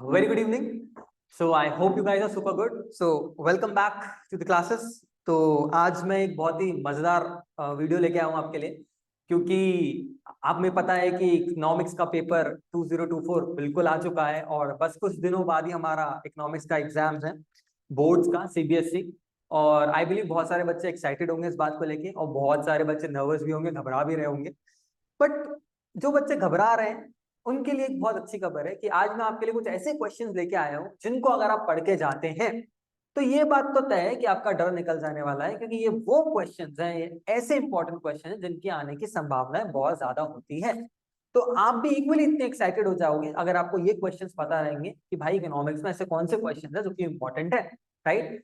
Very good evening. So I hope you guys are super good. So welcome back to the classes. तो आज मैं एक बहुत ही मजेदार वीडियो लेके आया हूँ आपके लिए, क्योंकि आप में पता है कि इकोनॉमिक्स का पेपर 2024 बिल्कुल आ चुका है और बस कुछ दिनों बाद ही हमारा इकोनॉमिक्स का एग्जाम्स है, बोर्ड्स का, सीबीएसई। और आई बिलीव बहुत सारे बच्चे एक्साइटेड होंगे इस बात को लेके और बहुत सारे बच्चे नर्वस भी होंगे, घबरा भी रहे होंगे। बट जो बच्चे घबरा रहे हैं उनके लिए एक बहुत अच्छी खबर है कि आज मैं आपके लिए कुछ ऐसे क्वेश्चंस लेके आया हूं जिनको अगर आप पढ़ के जाते हैं तो ये बात तो तय है कि आपका डर निकल जाने वाला है, क्योंकि ये वो क्वेश्चंस हैं, ये ऐसे इंपॉर्टेंट क्वेश्चन हैं जिनके आने की संभावनाएं बहुत ज्यादा होती है। तो आप भी इक्वली इतने एक्साइटेड हो जाओगे अगर आपको ये क्वेश्चंस पता रहेंगे कि भाई इकोनॉमिक्स में ऐसे कौन से क्वेश्चन है जो कि इंपॉर्टेंट है, राइट।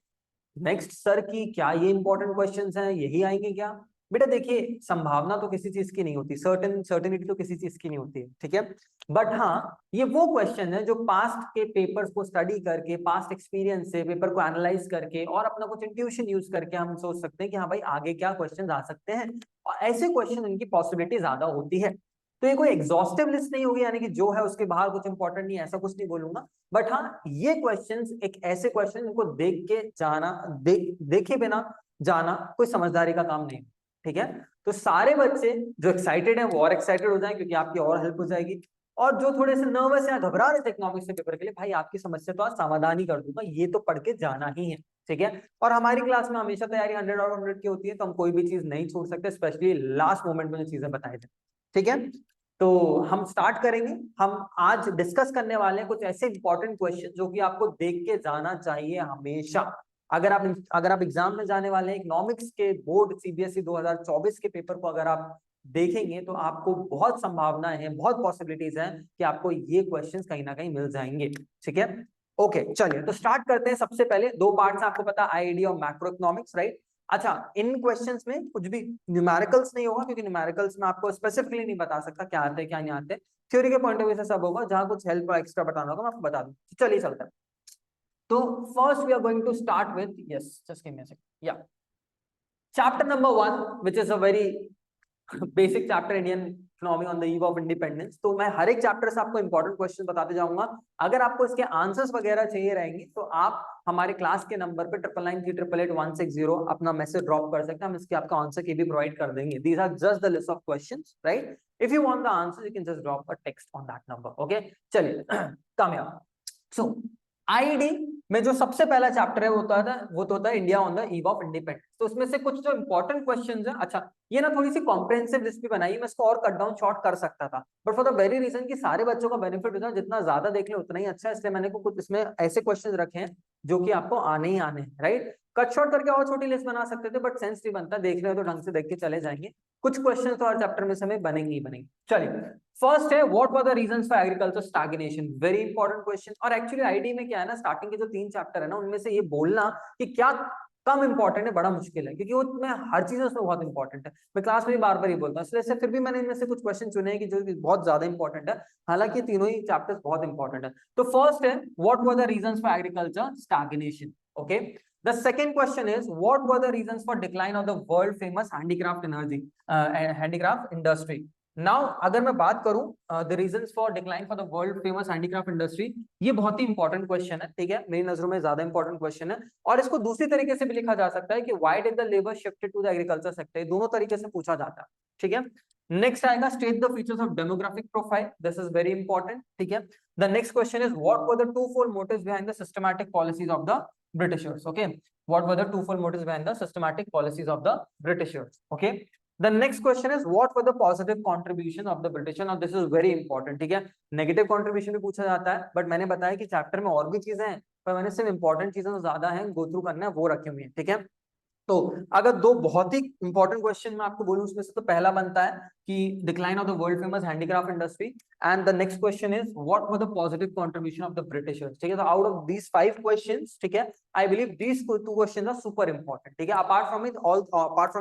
नेक्स्ट सर की क्या ये इंपॉर्टेंट क्वेश्चंस हैं, यही आएंगे क्या? बेटा देखिए, संभावना तो किसी चीज की नहीं होती, सर्टेनिटी तो किसी चीज की नहीं होती है, ठीक है। बट हाँ, ये वो क्वेश्चन है जो पास्ट के पेपर्स को स्टडी करके, पास्ट एक्सपीरियंस से पेपर को एनालाइज करके और अपना कुछ इंट्यूशन यूज करके हम सोच सकते हैं कि हाँ भाई आगे क्या क्वेश्चन आ सकते हैं, और ऐसे क्वेश्चन इनकी पॉसिबिलिटी ज्यादा होती है। तो ये कोई एग्जॉस्टिव लिस्ट नहीं होगी, यानी कि जो है उसके बाहर कुछ इंपॉर्टेंट नहीं, ऐसा कुछ नहीं बोलूंगा। बट हाँ, ये क्वेश्चंस एक ऐसे क्वेश्चन जिनको देख के जाना, देखे बिना जाना कोई समझदारी का काम नहीं, ठीक है। तो सारे बच्चे जो एक्साइटेड हैं वो और एक्साइटेड हो जाएं, क्योंकि आपकी और हेल्प हो जाएगी। और जो थोड़े से नर्वस या घबरा रहे थे इकोनॉमिक्स के पेपर के लिए, भाई आपकी समस्या तो आज समाधान ही कर दूंगा, ये तो पढ़ के जाना ही है, ठीक है। और हमारी क्लास में हमेशा तैयारी 100 और 100 की होती है, तो हम कोई भी चीज नहीं छोड़ सकते, स्पेशली लास्ट मोमेंट में जो चीजें बताए थे, ठीक है। तो हम स्टार्ट करेंगे। हम आज डिस्कस करने वाले हैं कुछ ऐसे इंपॉर्टेंट क्वेश्चन जो कि आपको देख के जाना चाहिए हमेशा। अगर आप एग्जाम में जाने वाले हैं, इकोनॉमिक्स के बोर्ड सीबीएसई 2024 के पेपर को अगर आप देखेंगे तो आपको बहुत संभावनाएं हैं, बहुत पॉसिबिलिटीज हैं कि आपको ये क्वेश्चंस कहीं ना कहीं मिल जाएंगे, ठीक है। ओके, चलिए तो स्टार्ट करते हैं। सबसे पहले दो पार्ट्स आपको पता, आईआईडी और मैक्रो इकोनॉमिक्स, राइट। अच्छा, इन क्वेश्चंस में कुछ भी न्यूमेरिकल्स नहीं होगा, क्योंकि न्यूमेरिकल्स में आपको स्पेसिफिकली नहीं बता सकता क्या आते हैं क्या नहीं आते। थ्योरी के पॉइंट ऑफ व्यू से सब होगा, जहां कुछ हेल्प और एक्स्ट्रा बताना होगा मैं आपको बता दूं। चलिए चलते हैं। तो first we are going to start with, yes just give me a second, या chapter number 1 which is a very basic chapter, Indian economy on the eve of independence. तो मैं हर एक चैप्टर से आपको इंपॉर्टेंट क्वेश्चन बताते जाऊंगा। अगर आपको इसके आंसर्स वगैरह चाहिए रहेंगे तो आप हमारे क्लास के नंबर पे 9938888160 अपना मैसेज ड्रॉप कर सकते हैं, हम इसके आपका आंसर की भी प्रोवाइड कर देंगे। These are just the list of questions, right. If you want the answer you can just drop a text on that number, okay. चलिए कम हियर। सो आईडी में जो सबसे पहला चैप्टर है वो तो होता है India on the eve of independence. तो उसमें से कुछ जो इंपॉर्टेंट क्वेश्चंस हैं, अच्छा ये ना थोड़ी सी कॉम्प्रिहेंसिव लिस्ट भी बनाई, मैं इसको और कट डाउन शॉर्ट कर सकता था, but for the very reason कि सारे बच्चों का बेनिफिट होता है, जितना ज्यादा देख ले उतना ही अच्छा है, इसलिए मैंने कुछ इसमें ऐसे क्वेश्चंस रखे हैं जो कि आपको आने ही आने हैं, राइट। कट शॉर्ट करके और छोटी लिस्ट बना सकते थे, बट सेंस नहीं बनता, देख रहे हो तो ढंग से देख के चले जाएंगे। कुछ क्वेश्चन तो हर चैप्टर में समय बनेंगे ही बनेंगे। चलिए, फर्स्ट है what were the reasons for agriculture stagnation, very important question. और एक्चुअली आईडी में क्या है ना, स्टार्टिंग के जो 3 चैप्टर है ना, उनमें से ये बोलना कि क्या कम इंपॉर्टेंट है बड़ा मुश्किल है, क्योंकि वो मैं हर चीज उसमें बहुत इंपॉर्टेंट है, मैं क्लास में भी बार बार ही बोलता हूँ, इसलिए फिर भी मैंने इनमें से कुछ क्वेश्चन चुने हैं कि जो बहुत ज्यादा इंपॉर्टेंट है, हालांकि तीनों ही चैप्टर्स बहुत इंपॉर्टेंट है। तो फर्स्ट है what were the reasons for agriculture stagnation, okay. The second question is what were the reasons for decline of the world famous handicraft industry? Now अगर मैं बात करूं the reasons for decline for the world famous handicraft industry, ये बहुत ही important question है, ठीक है, मेरी नजरों में ज्यादा इंपॉर्टेंट क्वेश्चन है। और इसको दूसरी तरीके से भी लिखा जा सकता है कि why did the labor shifted to the agriculture sector, दोनों तरीके से पूछा जाता है, ठीक है। नेक्स्ट आएगा state the features of demographic profile, this is very important, ठीक है। The next question is what were the twofold motives behind the systematic policies of the Britishers, okay. What were the twofold motives behind the systematic policies of the Britishers, okay. The next question is what were the positive contribution of the Britishers? Now this is very important, ठीक है। Negative contribution भी पूछा जाता है, but मैंने बताया कि chapter में और भी चीजें हैं, पर मैंने सिर्फ इंपॉर्टेंट चीजें जो ज्यादा हैं गो थ्रू करना है वो रखी हुई है, ठीक है। तो अगर दो बहुत ही इंपॉर्टेंट क्वेश्चन मैं आपको बोलूं, उसमें से तो पहला बनता है कि decline of the world famous handicraft industry, and the next question is what were the positive contribution of the Britishers, ठीक है। तो आउट ऑफ दीस 5 क्वेश्चंस, ठीक है, I believe these 2 questions are super important, ठीक है। Apart from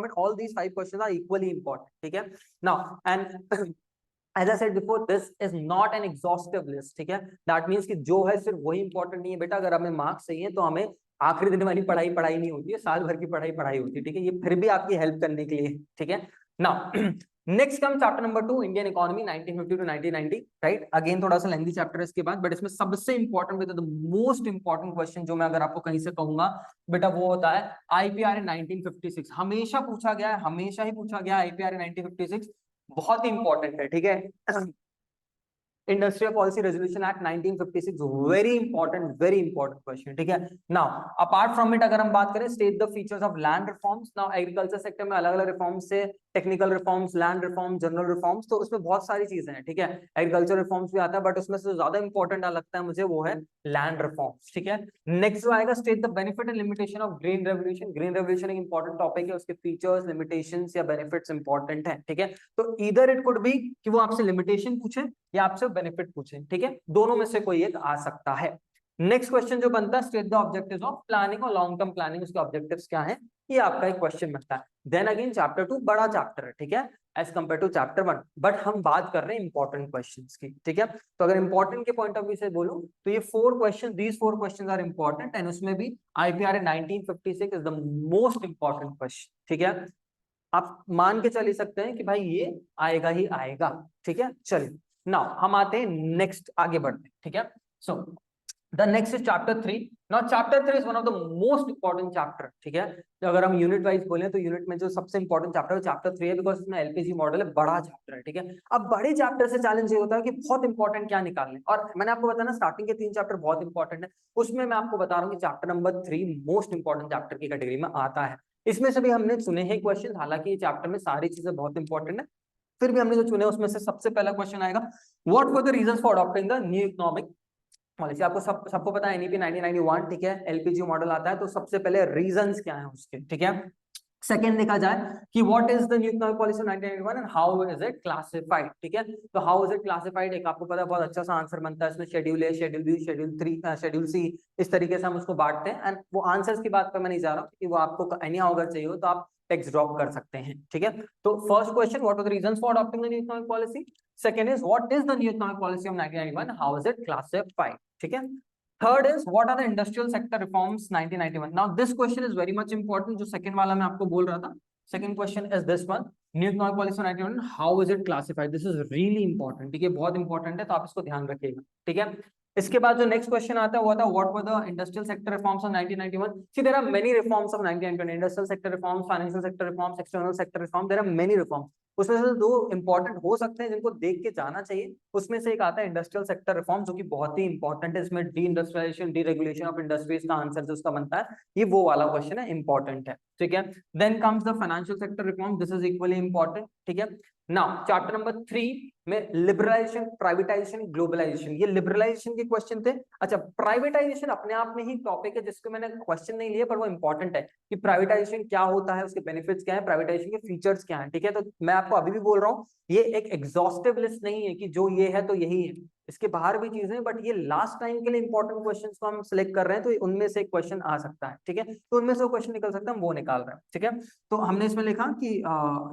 it all these 5 questions are equally important, ठीक है। Now and as I said before, this is not an exhaustive list, ठीक है। That means कि जो है सिर्फ वही इंपॉर्टेंट नहीं है बेटा, अगर हमें मार्क्स चाहिए तो हमें आखिरी दिन वाली पढ़ाई नहीं होती है, साल भर की पढ़ाई होती है, ठीक है। ये फिर भी आपकी हेल्प करने के लिए, ठीक है। Now next come chapter number 2, Indian economy 1950 to 1990, right. Again थोड़ा सा लेंथी चैप्टर है इसके बाद, बट इसमें सबसे important with the most important question जो मैं अगर आपको कहीं से कहूंगा बेटा वो होता है आईपीआर इन 1956। हमेशा पूछा गया है, हमेशा ही पूछा गया आईपीआर इन 1956, बहुत ही इंपॉर्टेंट है, ठीक है। Industrial policy resolution act 1956, very important question, ठीक है। नाउ अपार्ट फ्रॉम इट अगर हम बात करें, state the features of land reforms. Now agriculture sector में अलग अलग रिफॉर्म्स से technical reforms, land reform, general reforms, तो उसमें बहुत सारी चीजें हैं, ठीक है। एग्रीकल्चर रिफॉर्म्स भी आता है, बट उसमें से ज्यादा इंपॉर्टेंट लगता है मुझे वो है लैंड रिफॉर्म्स, ठीक है। नेक्स्ट जो आएगा, state the benefit and limitation of green revolution. Green revolution एक इंपॉर्टेंट टॉपिक है, उसके फीचर्स, लिमिटेशंस या बेनिफिट्स इंपॉर्टेंट है, ठीक है। तो इधर इट कुड बी कि वो आपसे लिमिटेशन पूछे या आपसे बेनिफिट पूछे, ठीक है, दोनों में से कोई एक आ सकता है। नेक्स्ट क्वेश्चन जो बनता है, state the objectives of planning और लॉन्ग टर्म प्लानिंग, उसके ऑब्जेक्टिव्स क्या है, ये आपका एक क्वेश्चन बनता है। देन अगेन चैप्टर 2 बड़ा चैप्टर है, ठीक है, as compare to chapter 1, but हम बात कर रहे हैं इंपॉर्टेंट क्वेश्चंस की, ठीक है। तो अगर इंपॉर्टेंट के पॉइंट ऑफ व्यू से बोलूं तो ये 4 question, these 4 questions are important, and उसमें भी IPR 1956 is the most important question, ठीक है। आप मान के चल ही सकते हैं कि भाई ये आएगा ही आएगा, ठीक है। चलिए नाउ हम आते हैं नेक्स्ट, आगे बढ़ते हैं, ठीक है। So the next is chapter 3। Now chapter 3 is one of the most important chapter, ठीक है। तो अगर हम यूनिट वाइज बोले तो यूनिट में जो सबसे इंपॉर्टेंट चैप्टर है चैप्टर 3 है, बिकॉज इसमें एलपीजी मॉडल है, बड़ा चैप्टर है, ठीक है। अब बड़े चैप्टर से चैलेंज ये होता है कि बहुत इंपॉर्टेंट क्या निकालने, और मैंने आपको बताया ना स्टार्टिंग के 3 चैप्टर बहुत इंपॉर्टेंट है, उसमें मैं आपको बता रहा हूँ कि chapter number 3 most important chapter की कैटेगरी में आता है। इसमें से भी हमने चुने हैं क्वेश्चन, हालांकि ये चैप्टर में सारी चीजें बहुत इंपॉर्टेंट है, फिर भी हमने जो चुने उसमें से सबसे पहला क्वेश्चन आएगा, what were the reasons for adopting the new economic policy. आपको सबको पता है एनईपी 1991, ठीक है, एलपीजी मॉडल आता है, तो सबसे पहले रीजंस क्या है उसके, ठीक है। सेकेंड देखा जाए कि what is the new economic policy 1991 and how is it classified, ठीक है। तो हाउ इज इट क्लासिफाइड, एक आपको पता है बहुत अच्छा सा आंसर बनता है इसमें, schedule A, schedule B, schedule 3, schedule C, इस तरीके से हम उसको बांटते हैं। एंड वो आंसर्स की बात पर मैं नहीं जा रहा हूँ कि वो आपको एनी हाउ अगर चाहिए हो तो आप टेक्स्ट ड्रॉप कर सकते हैं, ठीक है। तो first question, what are the reasons for adopting the new economic policy. Second is what is the new economic policy of 1991, how is it classified, ठीक है। Third is what are the industrial sector reforms 1991। Now this question is very much important, जो second वाला मैं आपको बोल रहा था। Second question is this one, new economic policy 1991, how is it classified. This is really important, ठीक है, बहुत इंपॉर्टेंट है, तो आप इसको ध्यान रखिएगा, ठीक है। इसके बाद जो नेक्स्ट क्वेश्चन आता है वो आता है what were the industrial sector reforms of 1991। See there are many reforms of 1991, industrial sector reforms, financial sector reforms, external sector reform, there are many reforms. उसमें से 2 इंपॉर्टेंट हो सकते हैं जिनको देख के जाना चाहिए, उसमें से एक आता है इंडस्ट्रियल सेक्टर रिफॉर्म, जो कि बहुत ही इंपॉर्टेंट है। इसमें deindustrialisation, deregulation of industries का आंसर जो उसका बनता है, ये वो वाला क्वेश्चन है, इंपॉर्टेंट है, ठीक है। Then comes the financial sector reform, this is equally important, ठीक है। नाउ चैप्टर नंबर 3 में लिबरलाइजेशन, प्राइवेटाइजेशन, ग्लोबलाइजेशन, ये लिबरलाइजेशन के क्वेश्चन थे। अच्छा, प्राइवेटाइजेशन अपने आप में ही टॉपिक है जिसको मैंने क्वेश्चन नहीं लिया, पर वो इंपॉर्टेंट है कि प्राइवेटाइजेशन क्या होता है, उसके बेनिफिट्स क्या है, प्राइवेटाइजेशन के फीचर्स क्या है, ठीक है। तो मैं आपको अभी भी बोल रहा हूँ, ये एक एग्जॉस्टिव लिस्ट नहीं है कि जो ये है तो यही है, इसके बाहर भी चीजें, बट ये लास्ट टाइम के लिए इंपॉर्टेंट क्वेश्चंस को हम सिलेक्ट कर रहे हैं, तो उनमें से एक क्वेश्चन आ सकता है, ठीक है। तो उनमें से क्वेश्चन निकल सकता है, हम वो निकाल रहे हैं, ठीक है। तो हमने इसमें लिखा कि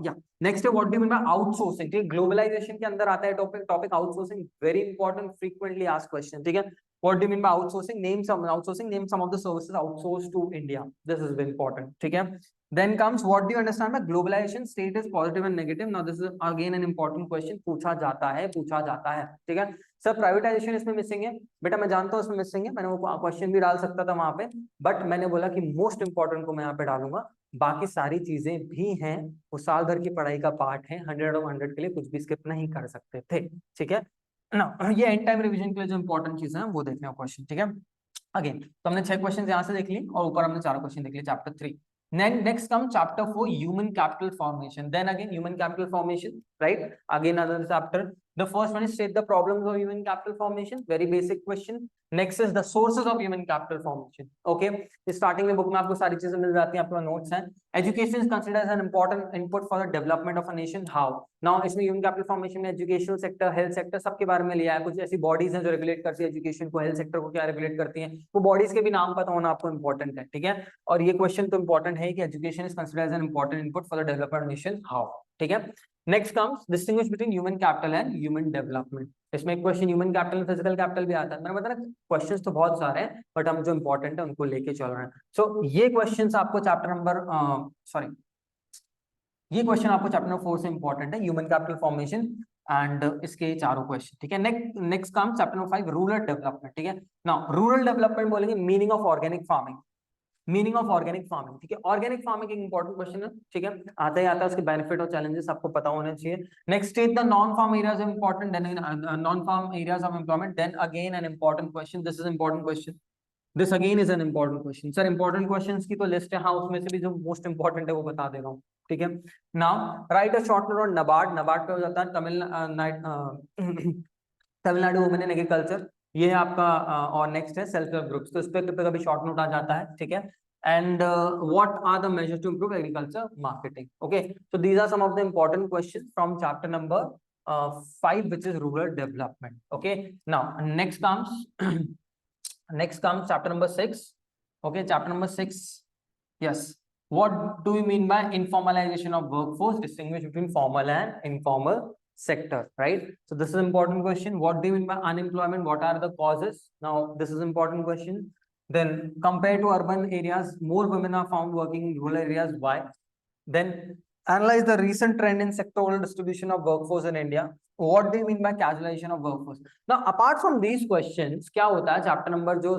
या नेक्स्ट है what do you mean by outsourcing, ठीक है, ग्लोबलाइजेशन के अंदर आता है topic outsourcing, very important, frequently asked question, ठीक है। What do you mean by outsourcing, name some of the services outsource to India, this is very important, ठीक है। Then comes what do you understand by globalization, state is positive and negative. Now this is again an important question, पूछा जाता है, ठीक है। Sir privatisation इसमें missing है, बेटा मैं जानता हूँ इसमें मिसिंग है, मैंने वो क्वेश्चन भी डाल सकता था वहां पे, बट मैंने बोला कि मोस्ट इंपॉर्टेंट को मैं यहाँ पे डालूंगा, बाकी सारी चीजें भी हैं, वो साल भर की पढ़ाई का पार्ट है, 100 ऑफ 100 के लिए कुछ भी स्किप नहीं कर सकते थे, ठीक है ना। ये एंड टाइम रिवीजन के लिए जो इंपॉर्टेंट चीजें हैं वो देखने क्वेश्चन, ठीक है। अगेन तो हमने 6 क्वेश्चन यहाँ से देख लिए और ऊपर हमने 4 क्वेश्चन देख लिए chapter 3। Next comes chapter 4, human capital formation. Then again human capital formation, right? Again another chapter. The first one is state the problems of human capital formation. Very basic question. Next is the sources of human capital formation. Okay. Starting में book में आपको सारी चीजें मिल जाती हैं, आपके पास notes हैं. Education is considered as an important input for the development of a nation. How? Now इसमें human capital formation में educational sector, health sector सबके बारे में लिया है. कुछ ऐसी bodies हैं जो रेगुलेट करती है एजुकेशन को, हेल्थ सेक्टर को क्या रेगुलेट करती हैं, वो बॉडीज के भी नाम पता होना आपको इंपॉर्टेंट है, ठीक है। और ये क्वेश्चन तो इंपॉर्टेंट है कि education is considered as an important input for the development nation, how, ठीक है। Next comes distinguish between human capital and human development. इसमें एक question human capital and physical capital भी आता है, मैंने बताया क्वेश्चंस तो बहुत सारे हैं, बट हम जो इंपॉर्टेंट है उनको लेके चल रहे हैं। सो ये क्वेश्चंस आपको चैप्टर नंबर ये क्वेश्चन आपको चैप्टर नंबर 4 से इंपॉर्टेंट है, ह्यूमन कैपिटल फॉर्मेशन एंड इसके चारों क्वेश्चन, ठीक है। Next come chapter number 5 rural development, ठीक है। नाउ रूरल डेवलपमेंट बोलेंगे meaning of organic farming, meaning of organic farming, ठीक है। ऑर्गेनिक फार्मिंग एक इंपॉर्टेंट क्वेश्चन है, ठीक है, आता ही आता है, उसके बेनिफिट और चैलेंजेस आपको पता होने चाहिए। Next is the non farm areas important, then non farm areas of employment, then again an important question, this is important question, this again is an important question. Sir important questions की तो list है, हाँ, उसमें से भी जो most important है वो बता दे रहा हूँ, ठीक है। Now right a short note on NABARD, NABARD पे हो जाता है तमिलनाडु वुमेन इन एग्रीकल्चर, ये है आपका और नेक्स्ट है सेल्फ हेल्प ग्रुप्स, तो इस पे कभी शॉर्ट नोट आ जाता है, ठीक है। And what are the measures to improve agriculture marketing, okay. So these are some of the important questions from chapter number 5 which is rural development, okay. Now next comes chapter number 6, okay, chapter number 6, yes. What do you mean by informalization of workforce, distinguish between formal and informal sector, right? So this is an important question. What do you mean by unemployment, what are the causes? Now this is important question. Then compared to urban areas, more women are found working in rural areas, why? Then analyze the recent trend in sectoral distribution of workforce in India. What do you mean by casualization of workforce? Now apart from these questions, क्या होता है chapter number जो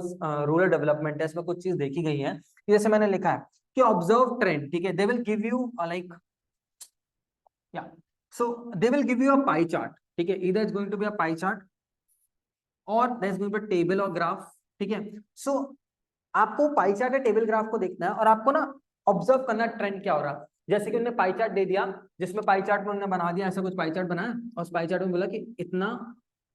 rural development है, इसमें कुछ चीज देखी गई है, जैसे मैंने लिखा है कि ऑब्जर्व ट्रेंड, ठीक है, they will give you like या so they will give you a pie chart, ठीक है, इधर is going to be a pie chart और there is going to be table और ग्राफ, ठीक है। सो आपको पाई चार्ट या टेबल ग्राफ को देखना है और आपको ना ऑब्जर्व करना ट्रेंड क्या हो रहा है। जैसे कि उन्होंने पाई चार्ट दे दिया, जिसमें पाई चार्ट में उन्होंने बना दिया ऐसा कुछ पाई चार्ट बनाया और उस पाई चार्ट में बोला कि इतना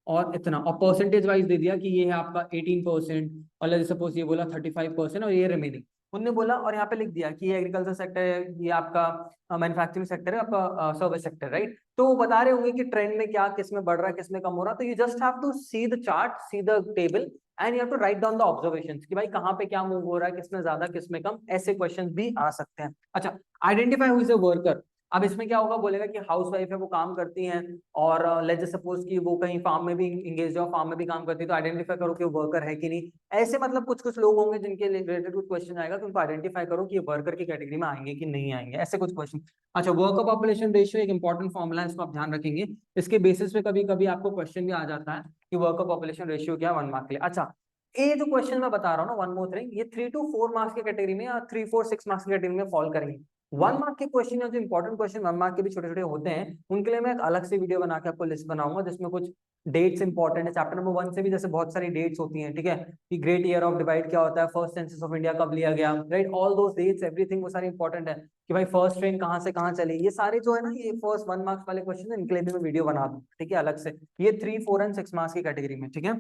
और इतना और परसेंटेज वाइज दे दिया कि ये है आपका 18% और सपोज ये बोला 35% और ये रिमेनिंग उन्होंने बोला, और यहाँ पे लिख दिया कि ये एग्रीकल्चर सेक्टर है, ये आपका मैन्युफैक्चरिंग सेक्टर है, आपका सर्विस सेक्टर, राइट। तो वो बता रहे होंगे कि ट्रेंड में क्या किस में बढ़ रहा है किस में कम हो रहा है। तो you just have to see the chart, see the table and you have to write down the observations कि भाई कहाँ पे क्या मूव हो रहा है, किसमें ज्यादा किसमें कम, ऐसे क्वेश्चंस भी आ सकते हैं। अच्छा, identify who is a worker, अब इसमें क्या होगा, बोलेगा कि हाउस वाइफ है वो काम करती हैं और लेट्स सपोज कि वो कहीं फार्म में भी इंगेज हो, फार्म में भी काम करती है, तो आइडेंटिफाई करो कि वो वर्कर है कि नहीं। ऐसे मतलब कुछ कुछ लोग होंगे जिनके रिलेटेड कुछ क्वेश्चन आएगा, तो उनको आइडेंटिफाई करो कि ये वर्कर की कैटेगरी में आएंगे कि नहीं आएंगे, ऐसे कुछ क्वेश्चन। अच्छा, वर्कर पॉपुलेशन रेशियो एक इंपॉर्टेंट फॉर्मूला है, इसको आप ध्यान रखेंगे, इसके बेसिस पे कभी कभी आपको क्वेश्चन भी आ जाता है कि वर्कर पॉपुलेशन रेशियो क्या 1 मार्क के लिए। अच्छा, ये जो क्वेश्चन मैं बता रहा हूँ ना, 1 मोर थिंग, ये 3 to 4 मार्क्स की कैटेगरी में या 3, 4, 6 मार्क्स की कैटेगरी में फॉल करेंगे। 1 मार्क के क्वेश्चन या जो इंपॉर्टेंट क्वेश्चन 1 मार्क के भी छोटे छोटे होते हैं, उनके लिए मैं एक अलग से वीडियो बना के आपको लिस्ट बनाऊंगा, जिसमें कुछ डेट्स इंपॉर्टेंट है चैप्टर नंबर 1 से भी, जैसे बहुत सारी डेट्स होती हैं, ठीक है, कि ग्रेट ईयर ऑफ डिवाइड क्या होता है, फर्स्ट सेंसस ऑफ इंडिया कब लिया गया, right, all those dates everything वो सारी इंपॉर्टेंट है, कि भाई फर्स्ट ट्रेन कहाँ से कहाँ चली, ये सारे जो है ना, ये फर्स्ट 1 मार्क्स वाले क्वेश्चन है, इनके लिए भी मैं वीडियो बना दूँ, ठीक है, अलग से, ये 3, 4 एंड 6 मार्क्स की कैटेगरी में, ठीक है।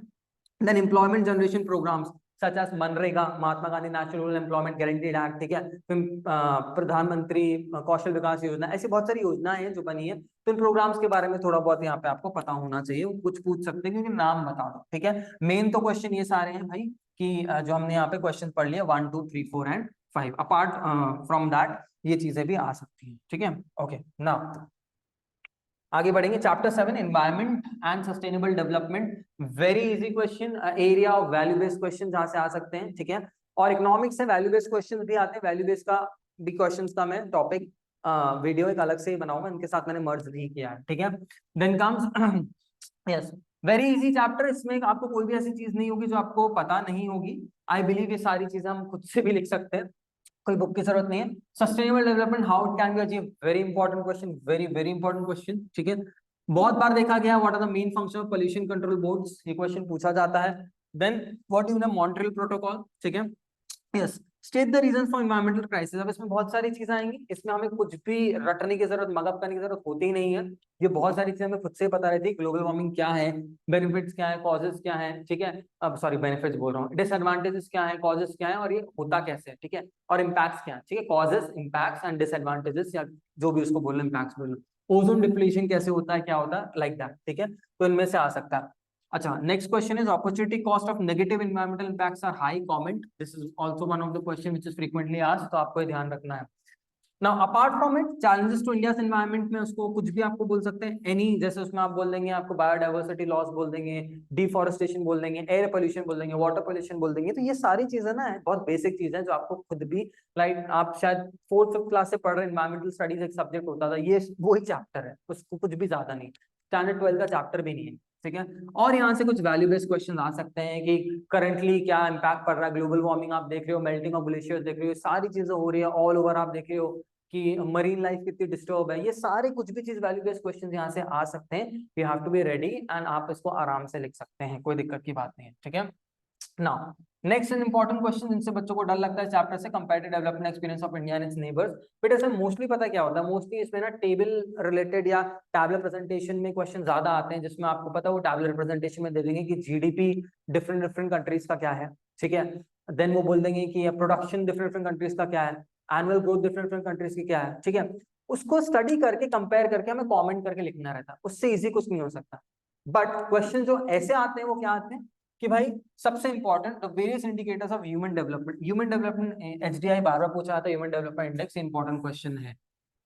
Then employment generation programs such as मनरेगा, Mahatma Gandhi national rural employment guaranteed act, ठीक है, फिर प्रधानमंत्री कौशल विकास योजना, ऐसी बहुत सारी योजनाएं हैं जो बनी है, तो इन प्रोग्राम्स के बारे में थोड़ा बहुत यहाँ पे आपको पता होना चाहिए, कुछ पूछ सकते हैं क्योंकि नाम बता दो, ठीक है। मेन तो क्वेश्चन ये सारे हैं भाई कि जो हमने यहाँ पे क्वेश्चन पढ़ लिया 1, 2, 3, 4 एंड 5, अपार्ट फ्रॉम दैट ये चीजें भी आ सकती हैं, ठीक है। ओके, नाउ आगे बढ़ेंगे, chapter 7 environment and sustainable development, very easy question, area of value based question जहां से आ सकते हैं, ठीक है। और इकोनॉमिक्स से वैल्यू बेस्ड क्वेश्चन भी आते हैं, वैल्यू बेस्ड का भी क्वेश्चंस का मैं टॉपिक वीडियो एक अलग से ही बनाऊंगा, इनके साथ मैंने मर्ज नहीं किया है, ठीक है। Then comes yes, very easy chapter, इसमें आपको कोई भी ऐसी चीज नहीं होगी जो आपको पता नहीं होगी, आई बिलीव ये सारी चीजें हम खुद से भी लिख सकते हैं, कोई बुक की जरूरत नहीं है। Sustainable development how it can be achieve, very important question, very very important question, ठीक है, बहुत बार देखा गया। What are the main function of pollution control boards, ये क्वेश्चन पूछा जाता है। Then what is the Montreal protocol, ठीक है, yes, state the reason for environmental crisis. अब इसमें बहुत सारी चीजें आएंगी, इसमें हमें कुछ भी रटने की जरूरत, मगअप करने की जरूरत होती ही नहीं है, ये बहुत सारी चीजें हमें खुद से पता रहती है, ग्लोबल वार्मिंग क्या है, बेनिफिट्स क्या है, कॉजेस क्या है, ठीक है, अब सॉरी बेनिफिट्स बोल रहा हूँ, डिसएडवांटेजेस क्या है, कॉजेस क्या है और ये होता कैसे है, ठीक है, और इम्पैक्ट्स क्या है, ठीक है, कॉजेस, इम्पैक्ट्स एंड डिसएडवांटेजेस, या जो भी उसको बोलना, इम्पैक्ट्स बोलना, ओजोन डिप्लीशन कैसे होता है, क्या होता है, लाइक दैट, ठीक है, तो इनमें से आ सकता है। अच्छा, next question is opportunity cost of negative environmental impacts are high, comment, this is also one of the question which is frequently asked, तो आपको ध्यान रखना है। Now apart from it challenges to India environment में उसको कुछ भी आपको बोल सकते हैं एनी, जैसे उसमें आप बोल देंगे आपको बायोडाइवर्सिटी लॉस बोल देंगे, डिफॉरेस्टेशन बोल देंगे, एयर पोल्यूशन बोल देंगे, वाटर पोल्यूशन बोल देंगे। तो ये सारी चीजें ना बहुत बेसिक चीजें हैं जो आपको खुद भी लाइक आप शायद 4th क्लास से पढ़ रहे एनवायरमेंटल स्टडीज एक सब्जेक्ट होता था, ये वही चैप्टर है, उसको कुछ भी ज्यादा नहीं, स्टैंडर्ड 12 का चैप्टर भी नहीं है, ठीक है। और यहाँ से कुछ वैल्यू बेस्ड क्वेश्चन आ सकते हैं कि करंटली क्या इम्पैक्ट पड़ रहा है, ग्लोबल वार्मिंग आप देख रहे हो, मेल्टिंग ऑफ ग्लेशियर्स देख रहे हो, सारी चीजें हो रही है ऑल ओवर, आप देख रहे हो कि मरीन लाइफ कितनी डिस्टर्ब है, ये सारे कुछ भी चीज वैल्यू बेस्ड क्वेश्चन यहाँ से आ सकते हैं। You have to be ready and आप इसको आराम से लिख सकते हैं, कोई दिक्कत की बात नहीं है, ठीक है। Now next N important question जिनसे बच्चों को डर लगता है चैप्टर से, comparative development experience of India and it's neighbours. But ऐसे मोस्टली पता क्या होता है, मोस्टली इसमें ना टेबल रिलेटेड या टैबुलर प्रेजेंटेशन में क्वेश्चन ज्यादा आते हैं, जिसमें आपको पता है वो टैबुलर प्रेजेंटेशन में दे देंगे कि जीडीपी डिफरेंट डिफरेंट कंट्रीज का क्या है, ठीक है। देन वो बोल देंगे कि प्रोडक्शन डिफरेंट डिफरेंट कंट्रीज का क्या है, annual growth different different countries की क्या है, ठीक है। उसको स्टडी करके कंपेयर करके हमें कमेंट करके लिखना रहता है, उससे इजी कुछ नहीं हो सकता। बट क्वेश्चन जो ऐसे आते हैं वो क्या आते हैं कि भाई सबसे important the various indicators of human development HDI बार बार पूछा था, human development index important question है,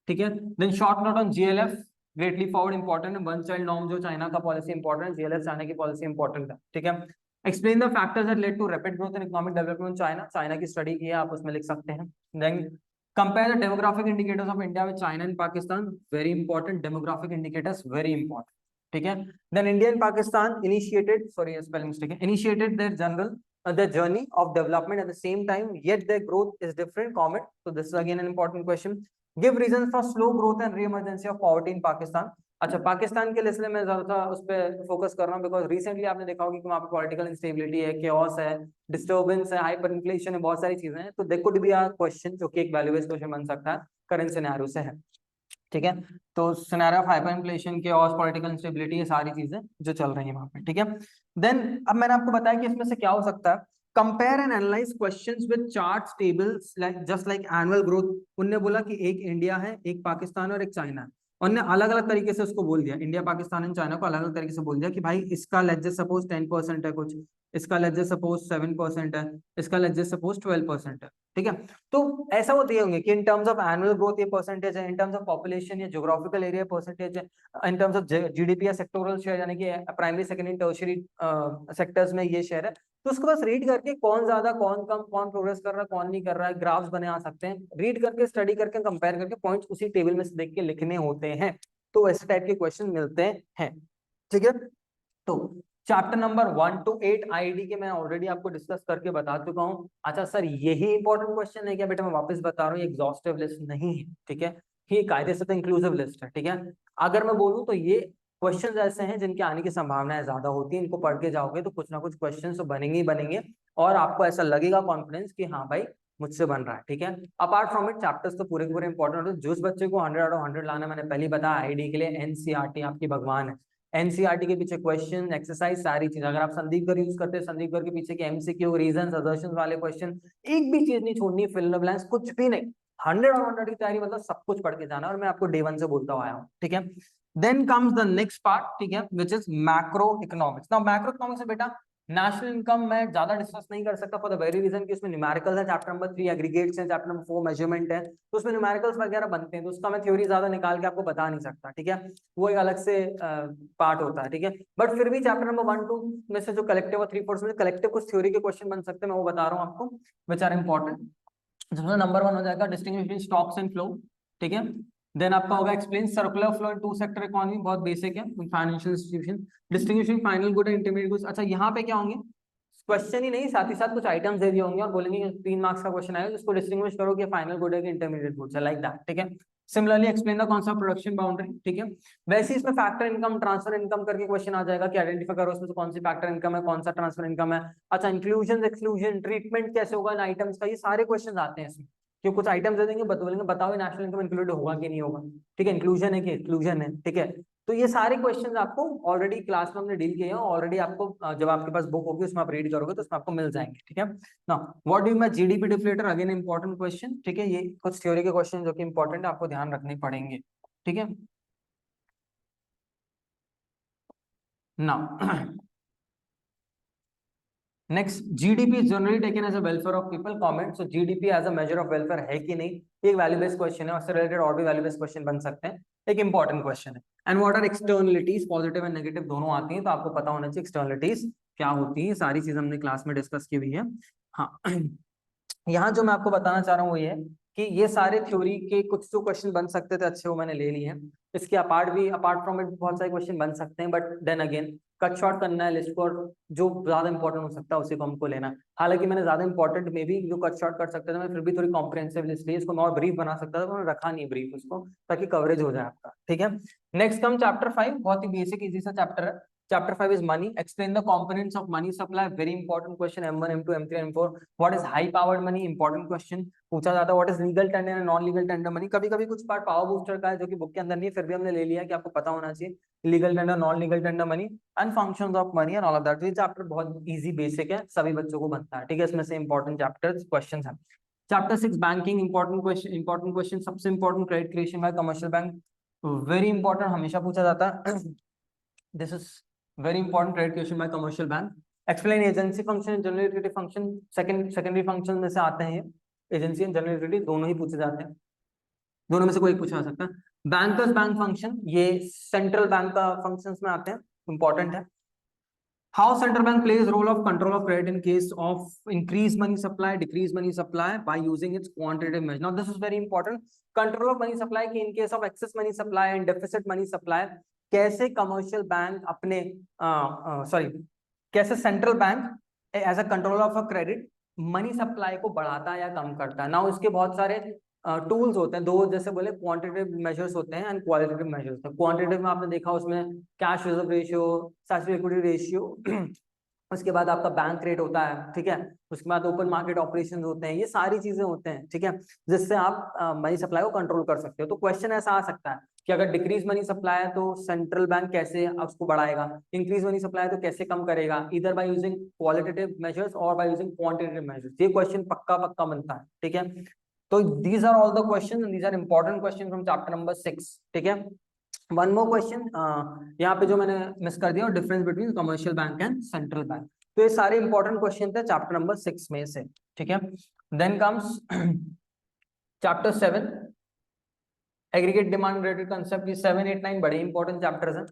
ठीक है। Then short note on GLF greatly forward important है, वन चाइल्ड नॉर्म जो चाइना का पॉलिसी इंपॉर्टेंट है, जीएलएफ चाइना की पॉलिसी इंपॉर्टेंट है, ठीक है। Explain the factors that led to rapid growth in economic development China, China की study की है, आप उसमें लिख सकते हैं। Then compare the demographic indicators of India with China and Pakistan, very important, demographic indicators very important, ठीक है। Then India and Pakistan initiated, sorry spelling mistake है, initiated their general the journey of development at the same time, yet their growth is different, comment. So this is again an important question. Give reasons for slow growth and re-emergency of poverty in Pakistan. अच्छा, पाकिस्तान के list में मैं ज्यादा उस पर focus कर रहा हूँ बिकॉज रिसेंटली आपने देखा होगा कि वहाँ पे पॉलिटिकल इंस्टेबिलिटी है, केओस है, डिस्टर्बेंस है, हाइपर इन्फ्लेशन है, बहुत सारी चीजें हैं। तो there could be a question जो कि एक वैल्यू बेस्ड क्वेश्चन बन सकता है करंट सिनेरियो से है, ठीक है। तो सिनेरियो ऑफ हाइपर इन्फ्लेशन के और पॉलिटिकल इंस्टेबिलिटी, ये सारी चीजें जो चल रही है वहां पे, ठीक है। देन अब मैंने आपको बताया कि इसमें से क्या हो सकता है, compare and analyse questions with charts tables like just like annual growth. उनने बोला कि एक इंडिया है, एक पाकिस्तान और एक चाइना है, उन्होंने अलग अलग तरीके से उसको बोल दिया, इंडिया पाकिस्तान एंड चाइना को अलग अलग तरीके से बोल दिया कि भाई इसका लेट्स जस्ट सपोज 10% है कुछ, इसका लेट्स जस्ट सपोज 7% है, इसका लेट्स जस्ट सपोज 12% है, ठीक है। तो ऐसा वो दिए होंगे कि in terms of annual growth ये परसेंटेज है, इन टर्म्स ऑफ पॉपुलेशन या ज्योग्राफिकल एरिया परसेंटेज है, इन टर्म्स ऑफ जीडीपी या सेक्टोरल शेयर यानी कि प्राइमरी सेकेंडरी टर्शियरी सेक्टर्स में ये शेयर है। तो उसको बस रीड करके कौन ज्यादा कौन कम कौन प्रोग्रेस कर रहा है कौन नहीं कर रहा है, ग्राफ्स बने आ सकते हैं, रीड करके स्टडी करके कंपेयर करके पॉइंट्स उसी टेबल में से देख के लिखने होते हैं। तो ऐसे टाइप के क्वेश्चन मिलते हैं, ठीक है। तो चैप्टर नंबर 1 to 8 आईडी के मैं ऑलरेडी आपको डिस्कस करके बता चुका हूँ। अच्छा सर यही इंपॉर्टेंट क्वेश्चन है क्या? बेटा मैं वापस बता रहा हूँ, ये एग्जॉस्टिव लिस्ट नहीं है, ठीक है। ये कायदे से तो इंक्लूसिव लिस्ट है, ठीक है। अगर मैं बोलूँ तो ये क्वेश्चन ऐसे हैं जिनके आने की संभावनाएं ज्यादा होती है, इनको पढ़ के जाओगे तो कुछ ना कुछ क्वेश्चन तो बनेंगे ही बनेंगे, और आपको ऐसा लगेगा कॉन्फिडेंस कि हाँ भाई मुझसे बन रहा है, ठीक है। अपार्ट फ्रॉम इट चैप्टर्स तो पूरे के पूरे इंपॉर्टेंट होते हैं। जिस बच्चे को 100 आउट ऑफ 100 लाना, मैंने पहले बताया आईडी के लिए एनसीईआरटी आपकी भगवान है। एनसीईआरटी के पीछे क्वेश्चन एक्सरसाइज सारी चीज, अगर आप संदीप कर यूज करते हैं, संदीप कर के पीछे के एमसीक्यू रीजंस असर्शंस वाले क्वेश्चन, एक भी चीज नहीं छोड़नी, फिल इन द ब्लैंक्स कुछ भी नहीं। 100 और 100 की तैयारी मतलब सब कुछ पढ़ के जाना, और मैं आपको डे 1 से बोलता हुआ आया हूँ, ठीक है। Then comes the next part, ठीक है, which is macroeconomics. Now macroeconomics में बेटा नेशनल इनकम मैं ज्यादा डिस्कस नहीं कर सकता फॉर द वेरी रीजन कि उसमें न्यूमेरिकल्स है, चैप्टर नंबर 3 एग्रीगेट्स है, चैप्टर नंबर 4 मेजरमेंट है, तो उसमें न्यूमेरिकल्स वगैरह बनते हैं, तो उसका मैं थ्योरी ज्यादा निकाल के आपको बता नहीं सकता, ठीक है। वो एक अलग से पार्ट होता है, ठीक है। बट फिर भी चैप्टर नंबर 1 2 में से जो कलेक्टिव और 3 4 में कलेक्टिव कुछ थ्योरी के क्वेश्चन बन सकते हैं, मैं वो बता रहा हूँ आपको, विच आर इंपॉर्टेंट। जिसमें नंबर 1 हो जाएगा distinguish between stocks and flow, ठीक है। देन आपका होगा explain circular flow in two sector economy, बहुत बेसिक है, financial institution, distinguishing final good and intermediate goods. अच्छा यहाँ पे क्या होंगे, क्वेश्चन ही नहीं, साथ ही साथ कुछ आइटम्स दे दिए होंगे और बोलेंगे 3 मार्क्स का क्वेश्चन आएगा जिसको डिस्टिंग्विश करो कि फाइनल गुड है कि इंटरमीडिएट गुड्स है, लाइक दैट, ठीक है। Similarly explain the concept production boundary, ठीक है। वैसे इसमें फैक्टर इनकम ट्रांसफर इनकम करके क्वेश्चन आ जाएगा कि आइडेंटिफाई करो उसमें से कौन सी फैक्टर इनकम है, कौन सा ट्रांसफर इनकम है। अच्छा इंक्लूजन एक्सक्लूजन ट्रीटमेंट कैसे होगा इन आइटम्स का, ये सारे क्वेश्चन आते हैं इसमें, कि कुछ आइटम्स दे देंगे, बोलेंगे बताओ नेशनल इनकम इंक्लूड होगा कि नहीं होगा, ठीक है, इंक्लूजन है कि एक्सक्लूजन है, ठीक है। तो ये सारे क्वेश्चंस आपको ऑलरेडी क्लास में हमने डील किए हैं, ऑलरेडी आपको जब आपके पास बुक होगी उसमें आप रीड करोगे तो उसमें आपको मिल जाएंगे, ठीक है ना। व्हाट डू मैं GDP deflator, again important question, ठीक है। ये कुछ थ्योरी के क्वेश्चन जो कि इंपॉर्टेंट आपको ध्यान रखने पड़ेंगे, ठीक है ना। Next, GDP is generally taken as a welfare of people, comment. So GDP as a measure of welfare है कि नहीं, एक वैल्यू बेस्ड क्वेश्चन है, उससे रिलेटेड और भी वैल्यू बेस्ड क्वेश्चन बन सकते हैं, एक इंपॉर्टेंट क्वेश्चन है। And what are externalities, positive and negative दोनों आती हैं, तो आपको पता होना चाहिए एक्सटर्नलिटीज क्या होती है, सारी चीज हमने क्लास में डिस्कस की हुई है। हाँ यहाँ जो मैं आपको बताना चाह रहा हूँ वो ये है कि ये सारे थ्योरी के कुछ जो क्वेश्चन बन सकते थे अच्छे, वो मैंने ले लिए हैं। इसके अपार्ट फ्रॉम इट बहुत सारे क्वेश्चन बन सकते हैं, but then again cut short करना है लिस्ट को, और जो ज्यादा इंपॉर्टेंट हो सकता है उसी को हमको लेना है। हालांकि मैंने ज्यादा इंपॉर्टेंट में भी जो कट शॉर्ट कर सकते थे, मैं फिर भी थोड़ी कॉम्प्रिहेंसिव लिस्ट ली, इसको मैं और ब्रीफ बना सकता था, तो मैंने रखा नहीं ब्रीफ उसको, ताकि कवरेज हो जाए आपका। ठीक है, नेक्स्ट कम चैप्टर 5, बहुत ही बेसिक इजी सा चैप्टर है। Chapter 5 is money. Explain the components of money supply. Very important question. M1, M2, M3, M4. What is high powered money? Important question. पूछा जाता है what is legal tender and non legal tender money. कभी कभी कुछ part power booster का है जो कि बुक के अंदर नहीं है, फिर भी हमने ले लिया कि आपको पता होना चाहिए legal tender, non legal tender money and functions of money and all of that. ये चैप्टर बहुत इजी बेसिक है, सभी बच्चों को बनता है। ठीक है, इसमें से इंपॉर्टेंट चैप्टर क्वेश्चन है। चैप्टर 6 बैंकिंग, इंपॉर्टेंट क्वेश्चन, सबसे important credit creation bye commercial bank, very important, हमेशा पूछा जाता है। This is very important, credit creation bye commercial bank. Explain agency function, general function, secondary function में से आते हैं, एजेंसी एंड जनरल लिक्विडिटी दोनों ही पूछे जाते हैं, दोनों में से कोई एक पूछा जा सकता है। बैंकर्स बैंक फंक्शन, ये सेंट्रल बैंक का फंक्शंस में आते हैं, इंपॉर्टेंट है। How central bank plays role of control of credit in case of increase money supply, decrease money supply by using its quantitative measure. Now this is very important. Control of money supply की in case of excess money supply and deficit money supply, कैसे commercial bank अपने sorry कैसे central bank as a control of a credit money supply को बढ़ाता है या कम करता है। नाउ इसके बहुत सारे टूल्स होते हैं, दो जैसे बोले क्वांटिटेटिव मेजर्स होते हैं एंड क्वालिटेटिव मेजर्स होते हैं। क्वांटिटेटिव में आपने देखा उसमें cash reserve ratio, statutory equity ratio, उसके बाद आपका बैंक रेट होता है, ठीक है, उसके बाद ओपन मार्केट ऑपरेशन होते हैं, ये सारी चीजें होते हैं, ठीक है, जिससे आप मनी सप्लाई को कंट्रोल कर सकते हो। तो क्वेश्चन ऐसा आ सकता है कि अगर डिक्रीज मनी सप्लाई है तो सेंट्रल बैंक कैसे उसको बढ़ाएगा, इंक्रीज मनी सप्लाई है तो कैसे कम करेगा, इधर बाय यूजिंग क्वालिटेटिव मेजर्स और बाय यूजिंग क्वांटिटेटिव मेजर्स। ये क्वेश्चन पक्का पक्का बनता है, ठीक है। तो these are all the question, these are important question from chapter number 6, ठीक है। वन मोर क्वेश्चन यहाँ पे जो मैंने मिस कर दिया, difference between commercial bank and central bank. तो ये सारे इंपॉर्टेंट क्वेश्चन थे चैप्टर नंबर 6 में से, ठीक है। Then comes chapter 7, aggregate demand related concept. ये 7, 8, 9 बड़े इंपॉर्टेंट चैप्टर्स हैं।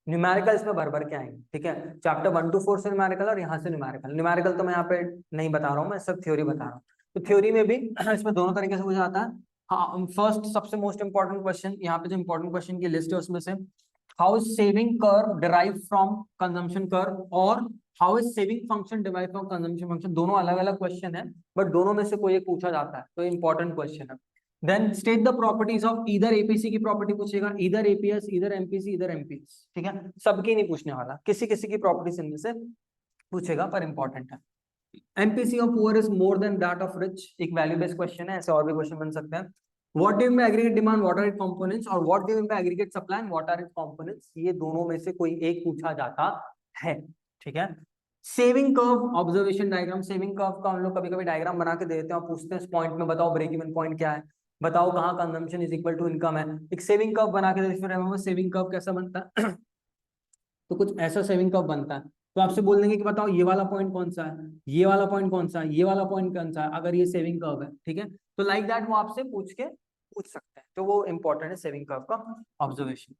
न्यूमेरिकल इसमें भर भर के आएंगे, ठीक है। चैप्टर 1 to 4 से न्यूमेरिकल और यहाँ से न्यूमेरिकल। न्यूमेरिकल तो मैं यहाँ पे नहीं बता रहा हूँ, मैं सिर्फ थ्योरी बता रहा हूँ। तो थ्योरी में भी इसमें दोनों तरीके से हो जाता है। हाँ, फर्स्ट सबसे मोस्ट इंपॉर्टेंट क्वेश्चन, यहाँ पे जो इंपॉर्टेंट क्वेश्चन की लिस्ट है उसमें से, how is saving curve derive from consumption curve, और how is saving function derive from consumption function. दोनों अलग अलग क्वेश्चन है, बट दोनों में से कोई एक पूछा जाता है, तो इंपॉर्टेंट क्वेश्चन है। Then state the properties of either APC की प्रॉपर्टी पूछेगा, either APS, either MPC, either MPS, ठीक है। सबकी नहीं पूछने वाला, किसी किसी की प्रॉपर्टीज इनमें से पूछेगा, पर इंपॉर्टेंट है। MPC of poor is more than that of rich, एक वैल्यू बेस्ड क्वेश्चन है, ऐसे और भी क्वेश्चन बन सकते हैं। What do you mean by aggregate demand, what are it components, और what do you mean by aggregate supply and what are it components, ये दोनों में से कोई एक पूछा जाता है, ठीक है। Saving curve observation diagram, saving curve का हम लोग कभी कभी डायग्राम बना के देते हैं और पूछते हैं इस पॉइंट में बताओ ब्रेक इवन पॉइंट क्या है, बताओ कहाँ consumption is equal to income है। एक सेविंग कर्व बना के देते हैं, सेविंग कर्व कैसा बनता है तो कुछ ऐसा सेविंग कर्व बनता है। तो आपसे बोल देंगे कि बताओ ये वाला पॉइंट कौन सा है, ये वाला पॉइंट कौन सा है, ये वाला पॉइंट कौन सा है, अगर ये सेविंग कर्व है, ठीक है। तो लाइक दैट वो आपसे पूछ सकते हैं, तो वो इंपॉर्टेंट है सेविंग कर्व का ऑब्जर्वेशन।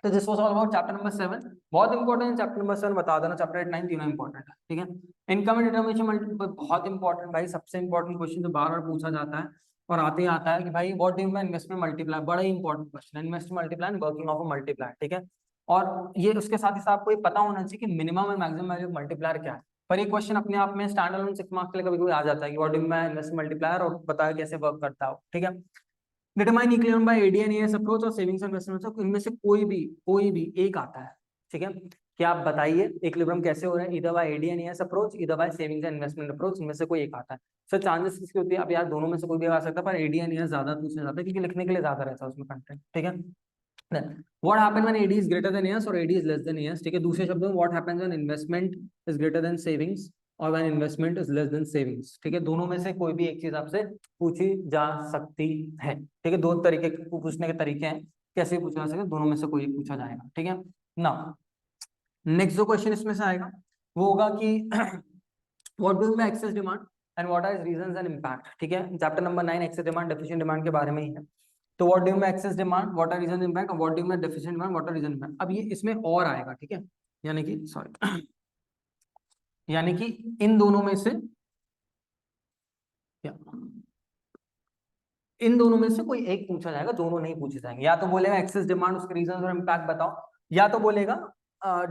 तो this was all about chapter number 7, बहुत इंपॉर्टेंट है चैप्टर नंबर 7, बता देना चैप्टर 8, 9 तीनों इंपॉर्टेंट है, ठीक है। इनकम डिटरमिनेशन मल्टीपल बहुत इंपॉर्टेंट भाई, सबसे इंपॉर्टेंट क्वेश्चन जो बार बार पूछा जाता है और आते ही आता है कि भाई what do you mean investment multiply, बड़ा ही इंपॉर्टेंट क्वेश्चन है, investment multiply and working of a multiply, ठीक है। और ये उसके साथ ही साथ आपको ये पता होना चाहिए कि minimum and maximum value multiplier क्या है। पर ये क्वेश्चन अपने आप में स्टैंड अलोन 6 मार्क्स के लिए कभी कभी आ जाता है कि what do you mean investment multiplier, और बताया कैसे वर्क करता है, ठीक है। Determine equilibrium bye AD and AS approach और सेविंग्स एंड इन्वेस्टमेंट, इनमें से कोई भी एक आता है, ठीक है। क्या आप बताइए इक्विलिब्रियम कैसे हो रहा है, इधर बाय एडीएन एएस अप्रोच, इधर by savings and investment approach, इनमें से कोई एक आता है। सर चांसेस किसकी होती है, अब यार दोनों में से कोई भी आ सकता है, पर एडीएन एएस ज्यादा पूछा जाता है क्योंकि लिखने के लिए ज्यादा रहता है उसमें कंटेंट, ठीक है। What happen when AD is greater than AS और AD is less than AS, ठीक है। दूसरे शब्दों में what happens when investment is greater than savings और when investment is less than savings, ठीक है। दोनों में से कोई भी एक चीज आपसे पूछी जा सकती है, ठीक है। दो तरीके पूछने के तरीके हैं, कैसे पूछा जा सकता है, दोनों में से कोई एक पूछा जाएगा, ठीक है ना। नेक्स्ट जो क्वेश्चन इसमें से आएगा वो होगा कि what do mean excess demand and what are reasons and impact, ठीक है। Chapter number 9 excess demand deficient demand के बारे में ही है। तो what do mean excess demand, what are reason impact, what do mean deficient demand, what are reason impact. अब ये इसमें और आएगा, ठीक है, यानी कि सॉरी यानी कि इन दोनों में से क्या, इन दोनों में से कोई एक पूछा जाएगा, दोनों नहीं पूछे जाएंगे। या तो बोलेगा एक्सेस डिमांड उसके रीजंस और इम्पैक्ट बताओ, या तो बोलेगा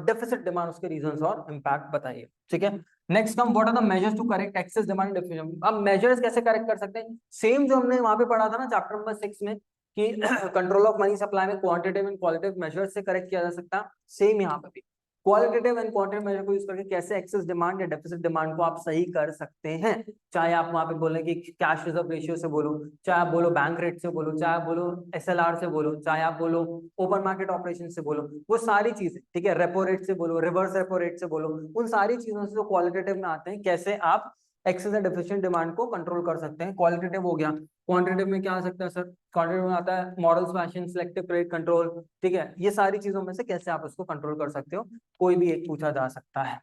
डेफिसिट डिमांड उसके रीजंस और इम्पैक्ट बताइए, ठीक है। Next come what are the measures to correct excess demand deficient. अब मेजर्स कैसे करेक्ट कर सकते हैं, सेम जो हमने वहां पे पढ़ा था ना चैप्टर नंबर 6 में कि कंट्रोल ऑफ मनी सप्लाई में क्वांटिटेटिव एंड क्वालिटेटिव मेजर्स से करेक्ट किया जा सकता है, सेम यहाँ पे भी क्वालिटेटिव एंड क्वांटिटेटिव मेजर को यूज करके कैसे एक्सेस डिमांड या डेफिसिट डिमांड को आप सही कर सकते हैं। चाहे आप वहां पे बोले कि कैश रिजर्व रेशियो से बोलो, चाहे आप बोलो बैंक रेट से बोलो, चाहे आप बोलो एसएलआर से बोलो, चाहे आप बोलो ओपन मार्केट ऑपरेशन से बोलो, वो सारी चीजें, ठीक है, रेपो रेट से बोलो, रिवर्स रेपो रेट से बोलो, उन सारी चीजों से जो क्वालिटेटिव में आते हैं कैसे आप एक्सेस एंड डेफिशिएंट डिमांड को कंट्रोल कर सकते हैं। क्वालिटेटिव हो गया, क्वांटिटेटिव में क्या आ सकता है सर, क्वांटिटेटिव में आता है models fashion selective credit control, ठीक है। ये सारी चीजों में से कैसे आप उसको कंट्रोल कर सकते हो, कोई भी एक पूछा जा सकता है,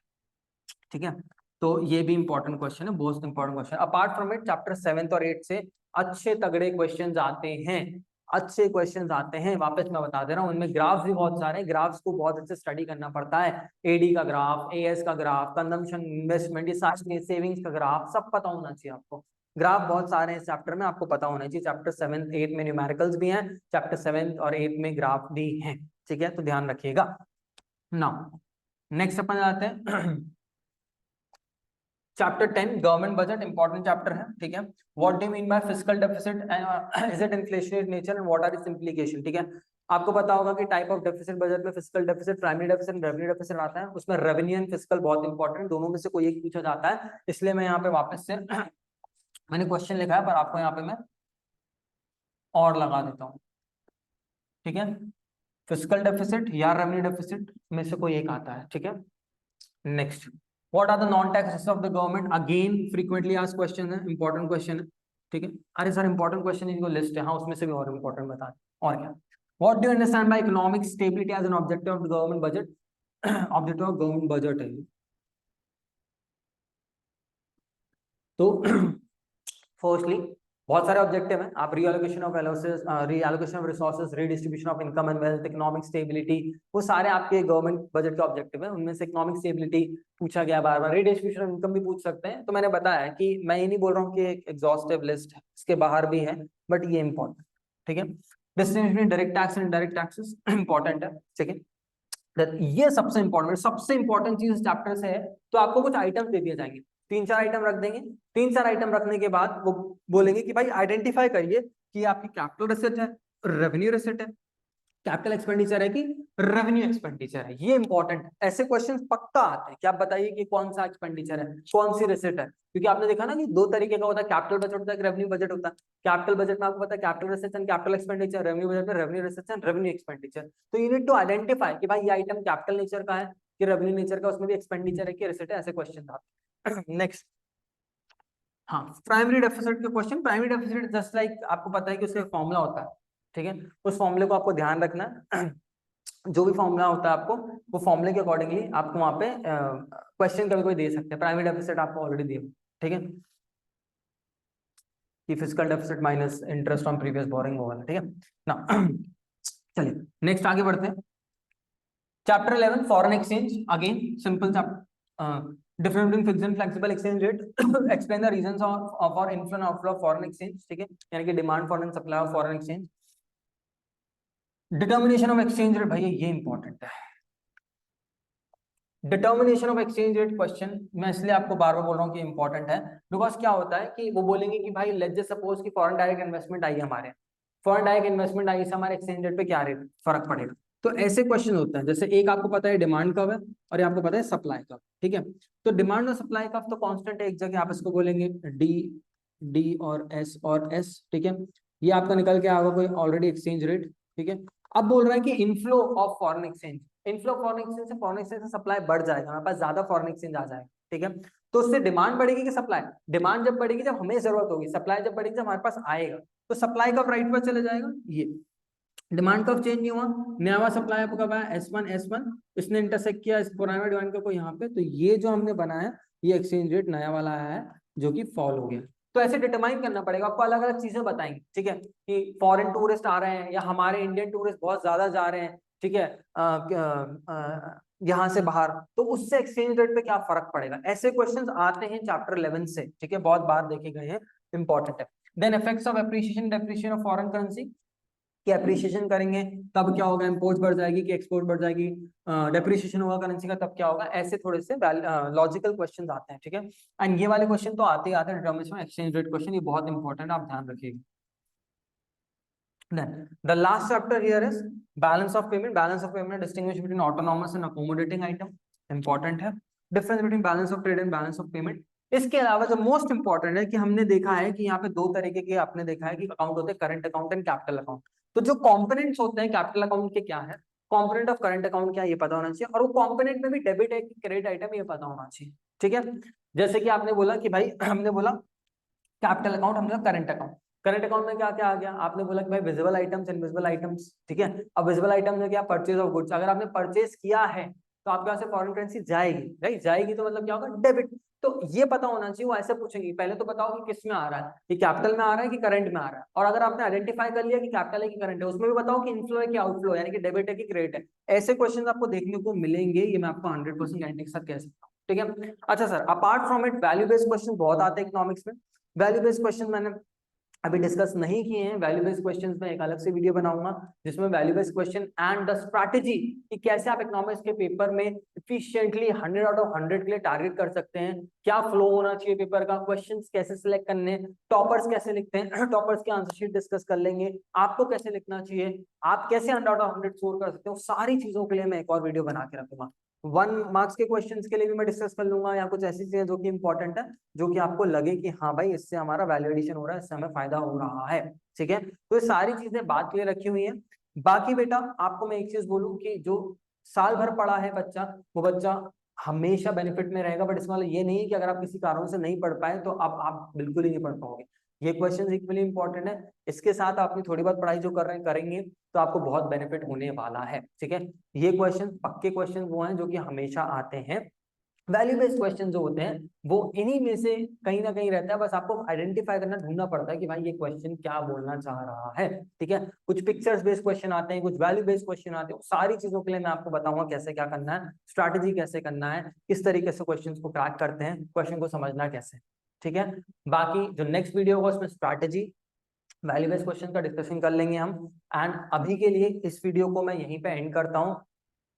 ठीक है। तो ये भी इंपॉर्टेंट क्वेश्चन है, बहुत important question. Apart from it chapter 7 और 8 से अच्छे तगड़े क्वेश्चंस आते हैं, अच्छे क्वेश्चंस आते हैं, वापस मैं बता दे रहा हूँ। उनमें ग्राफ्स भी बहुत सारे हैं, ग्राफ्स को बहुत अच्छे स्टडी करना पड़ता है। एडी का ग्राफ, एएस का ग्राफ, कंजम्पशन इन्वेस्टमेंट, ये सारे सेविंग्स का ग्राफ सब पता होना चाहिए आपको। ग्राफ बहुत सारे हैं इस चैप्टर में, आपको पता होना चाहिए। चैप्टर 7 8 में न्यूमेरिकल्स भी हैं, चैप्टर 7 और 8 में ग्राफ भी हैं, ठीक है, तो ध्यान रखिएगा। नाउ नेक्स्ट अपन आते हैं chapter 10 government budget, important chapter है, ठीक है। What do you mean by fiscal deficit, is it inflationary nature and what are its implication, ठीक है। आपको पता होगा कि टाइप ऑफ डेफिसिट बजट में fiscal deficit, primary deficit, revenue deficit आता है। उसमें रेवेन्यू एंड फिस्कल बहुत इंपॉर्टेंट, दोनों में से कोई एक पूछा जाता है, इसलिए मैं यहाँ पे वापस से मैंने क्वेश्चन लिखा है पर आपको यहाँ पे मैं और लगा देता हूँ, ठीक है। फिस्कल डेफिसिट या रेवेन्यू डेफिसिट में से कोई एक आता है, ठीक है। Next what are the non tax assets of the government, again frequently asked question है, इंपॉर्टेंट क्वेश्चन है, ठीक है। अरे सर इंपॉर्टेंट क्वेश्चन इनको लिस्ट है, हाँ उसमें से भी और इंपॉर्टेंट बता दें, और क्या। What do you understand by economic stability as an objective of the government budget, objective of government budget है। तो फर्स्टली बहुत सारे ऑब्जेक्टिव हैं, आप reallocation of reallocation of resources, redistribution of income and wealth, economic stability, वो सारे आपके government budget के ऑब्जेक्टिव हैं। उनमें से इकोनॉमिक स्टेबिलिटी पूछा गया बार बार, रीडिस्ट्रीब्यूशन ऑफ इनकम भी पूछ सकते हैं। तो मैंने बताया कि मैं ये नहीं बोल रहा हूँ कि एक एग्जॉस्टिव लिस्ट है, इसके बाहर भी है, बट ये इंपॉर्टेंट, ठीक है। Distinction direct tax and indirect taxes important है, ठीक है। ये सबसे इंपॉर्टेंट, सबसे इंपॉर्टेंट चीज चैप्टर से है। तो आपको कुछ आइटम दे दिए जाएंगे, 3-4 आइटम रख देंगे। 3-4 आइटम रखने के बाद वो बोलेंगे कि भाई आइडेंटिफाई करिए कि आपकी कैपिटल रेसिट है, रेवेन्यू रेसिट है, कैपिटल एक्सपेंडिचर है कि रेवेन्यू एक्सपेंडिचर है। ये इंपॉर्टेंट, ऐसे क्वेश्चंस पक्का आते हैं कि आप बताइए कि कौन सा एक्सपेंडिचर है, कौन सी रेसिट है। क्योंकि आपने देखा ना कि दो तरीके का होता है, कैपिटल बजट होता है, रेवेन्यू बजट होता है। कैपिटल बजट में आपको पता है capital receipts and capital expenditure, revenue budget में revenue receipts and revenue expenditure. तो यू नीड टू आइडेंटिफाई कि भाई ये आइटम कैपिटल नेचर का है कि रेवेन्यू नेचर का, उसमें भी एक्सपेंडिचर है कि रेसिट है, ऐसे क्वेश्चन आते। नेक्स्ट, हाँ प्राइमरी डेफिसिट के question. Primary deficit just like आपको पता है कि उसका फॉर्मूला होता है, ठीक है। उस फॉर्मूले को आपको ध्यान रखना है। जो भी फॉर्मूला होता है आपको, वो फॉर्मूले के अकॉर्डिंगली आपको वहां पे क्वेश्चन कभी कोई दे सकते हैं। प्राइमरी डेफिसिट आपको ऑलरेडी दिया, ठीक है, कि physical deficit minus interest on previous boring होगा, ठीक है ना। चलिए नेक्स्ट आगे बढ़ते हैं। Chapter 11 foreign exchange, again simple chapter, difference between fixed and flexible exchange rate, explain the reasons for inflow and outflow of foreign exchange, ठीक है, यानी कि demand for and supply of foreign exchange. Determination of exchange rate, भैया ये important है। Determination of exchange rate question मैं इसलिए आपको बार बार बोल रहा हूँ कि इंपॉर्टेंट है, बिकॉज क्या होता है कि वो बोलेंगे कि भाई लेट्स जस्ट सपोज कि फॉरेन डायरेक्ट इन्वेस्टमेंट आई हमारे, फॉरेन डायरेक्ट इन्वेस्टमेंट आई से हमारे एक्सचेंज रेट पे क्या रेट फर्क पड़ेगा। तो ऐसे क्वेश्चन होते हैं, जैसे एक आपको पता है डिमांड कब है और ये आपको पता है सप्लाई कब, ठीक है। तो डिमांड और सप्लाई कब तो कांस्टेंट है, एक जगह आप इसको बोलेंगे डी, डी और एस, ठीक है। ये आपका निकल के आएगा कोई ऑलरेडी एक्सचेंज रेट, ठीक है। अब बोल रहा है कि inflow of foreign exchange, inflow foreign exchange से फॉरेन एक्सचेंज से सप्लाई बढ़ जाएगा, हमारे पास ज्यादा फॉरेन एक्सचेंज आ जाएगा, ठीक है। तो उससे डिमांड बढ़ेगी कि सप्लाई, डिमांड जब बढ़ेगी जब हमें जरूरत होगी, सप्लाई जब बढ़ेगी जब हमारे पास आएगा। तो सप्लाई कब राइट पर चले जाएगा, ये डिमांड कब चेंज नहीं हुआ, नया सप्लाई आपको कब आया S1, इसने इंटरसेक्ट किया इस पुराना डिमांड को यहाँ पे, तो ये जो हमने बनाया ये एक्सचेंज रेट नया वाला है जो कि फॉल हो गया। तो ऐसे डिटरमाइन करना पड़ेगा, आपको अलग अलग चीजें बताएंगे, ठीक है, कि फॉरेन टूरिस्ट आ रहे हैं या हमारे इंडियन टूरिस्ट बहुत ज्यादा जा रहे हैं, ठीक है, यहाँ से बाहर, तो उससे एक्सचेंज रेट पे क्या फर्क पड़ेगा। ऐसे क्वेश्चंस आते हैं चैप्टर 11 से, ठीक है, बहुत बार देखे गए हैं, इंपॉर्टेंट है। Then effects of appreciation depreciation of foreign currency, कि एप्रिसिएशन करेंगे तब क्या होगा, इंपोर्ट बढ़ जाएगी कि एक्सपोर्ट बढ़ जाएगी, डेप्रिसिएशन होगा करेंसी का तब क्या होगा। ऐसे थोड़े से लॉजिकल क्वेश्चंस आते हैं, ठीक है। एंड ये वाले क्वेश्चन तो आते ही आते हैं, डिटरमिनेशन एक्सचेंज रेट क्वेश्चन, ये बहुत इंपॉर्टेंट है, आप ध्यान रखिएगा। Then the last chapter here is balance of payment. Balance of payment distinguish between autonomous and accommodating item. Important है. Difference between balance of trade and balance of payment. इसके अलावा जो मोस्ट इंपॉर्टेंट है कि हमने देखा है कि यहाँ पे दो तरीके के आपने देखा है कि अकाउंट होते हैं, current account and capital account. तो जो कंपोनेंट्स होते हैं कैपिटल अकाउंट के क्या है, कंपोनेंट ऑफ करंट अकाउंट क्या है ये पता होना चाहिए, और वो कंपोनेंट में भी डेबिट है कि क्रेडिट आइटम ये पता होना चाहिए, ठीक है। जैसे कि आपने बोला कि भाई हमने बोला कैपिटल अकाउंट, हमने करंट अकाउंट, करंट अकाउंट में क्या क्या आ गया, आपने बोला कि भाई विजिबल आइटम्स, इनविजिबल आइटम्स, ठीक है। अब विजिबल आइटम में क्या, परचेज ऑफ गुड्स, अगर आपने परचेज किया है तो आपके पास से फॉरेन करेंसी जाएगी, राइट, जाएगी तो मतलब क्या होगा, डेबिट। तो ये पता होना चाहिए, वो ऐसे पूछेंगे पहले तो बताओ कि किस में आ रहा है, कि कैपिटल में आ रहा है कि करंट में आ रहा है, और अगर आपने आइडेंटिफाई कर लिया कि कैपिटल है कि करंट है, उसमें भी बताओ कि इनफ्लो है कि आउटफ्लो, यानी कि डेबिट है कि क्रेडिट है। ऐसे क्वेश्चन आपको देखने को मिलेंगे, ये मैं आपको 100% गारंटी के साथ कह सकता हूँ, ठीक है। अच्छा sir, apart from it value based question बहुत आते हैं इकोनॉमिक्स में। वैल्यू बेस्ड क्वेश्चन मैंने अभी डिस्कस नहीं किए हैं, वैल्यू बेस्ड क्वेश्चंस में एक अलग से वीडियो बनाऊंगा जिसमें value based question and the strategy, कि कैसे आप इकोनॉमिक्स के पेपर में एफिशिएंटली 100 आउट ऑफ 100 के लिए टारगेट कर सकते हैं, क्या फ्लो होना चाहिए पेपर का, क्वेश्चंस कैसे सिलेक्ट करने, टॉपर्स कैसे लिखते हैं, टॉपर्स के आंसर शीट डिस्कस कर लेंगे, आपको कैसे लिखना चाहिए, आप कैसे 100 आउट ऑफ 100 स्कोर कर सकते हो, सारी चीजों के लिए मैं एक और वीडियो बना के रखूंगा। 1 मार्क्स के क्वेश्चंस के लिए भी मैं डिस्कस कर लूंगा, या कुछ ऐसी चीजें जो कि इंपॉर्टेंट है, जो कि आपको लगे कि हाँ भाई इससे हमारा वैल्यू एडिशन हो रहा है, इससे हमें फायदा हो रहा है, ठीक है। तो ये सारी चीजें बात के लिए रखी हुई है। बाकी बेटा आपको मैं एक चीज बोलूं कि जो साल भर पढ़ा है बच्चा, वो बच्चा हमेशा बेनिफिट में रहेगा, बट इसका मतलब ये नहीं है कि अगर आप किसी कारण से नहीं पढ़ पाए तो आप बिल्कुल ही नहीं पढ़ पाओगे। ये क्वेश्चन इक्वली इंपॉर्टेंट है, इसके साथ अपनी थोड़ी बहुत पढ़ाई जो कर रहे हैं करेंगे तो आपको बहुत बेनिफिट होने वाला है, ठीक है। ये क्वेश्चन पक्के क्वेश्चन वो हैं जो कि हमेशा आते हैं। वैल्यू बेस्ड क्वेश्चन जो होते हैं वो इन्हीं में से कहीं ना कहीं रहता है, बस आपको आइडेंटिफाई करना, ढूंढना पड़ता है कि भाई ये क्वेश्चन क्या बोलना चाह रहा है, ठीक है। कुछ पिक्चर्स बेस्ड क्वेश्चन आते हैं, कुछ वैल्यू बेस्ड क्वेश्चन आते हैं, सारी चीजों के लिए मैं आपको बताऊंगा कैसे क्या करना है, स्ट्रैटेजी कैसे करना है, किस तरीके से क्वेश्चन को क्रैक करते हैं, क्वेश्चन को समझना कैसे, ठीक है। बाकी जो नेक्स्ट वीडियो होगा उसमें स्ट्रैटेजी, वैल्यू बेस्ड क्वेश्चन का डिस्कशन कर लेंगे हम। एंड अभी के लिए इस वीडियो को मैं यहीं पे एंड करता हूँ।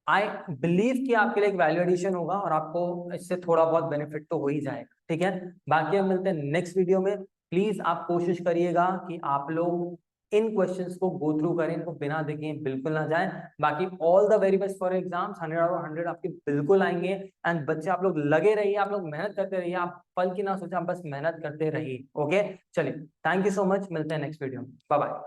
आई बिलीव कि आपके लिए एक वैल्यू एडिशन होगा और आपको इससे थोड़ा बहुत बेनिफिट तो हो ही जाएगा, ठीक है। बाकी हम मिलते हैं नेक्स्ट वीडियो में। प्लीज आप कोशिश करिएगा कि आप लोग इन क्वेश्चंस को गो थ्रू करें, इनको बिना देखे बिल्कुल ना जाएं। बाकी all the very best for exams, 100 out of 100 आपके बिल्कुल आएंगे। एंड बच्चे आप लोग लगे रहिए, आप लोग मेहनत करते रहिए, आप फल की ना सोचे, आप बस मेहनत करते रहिए, ओके। चलिए, थैंक यू सो मच, मिलते हैं नेक्स्ट वीडियो में, बाय बाय।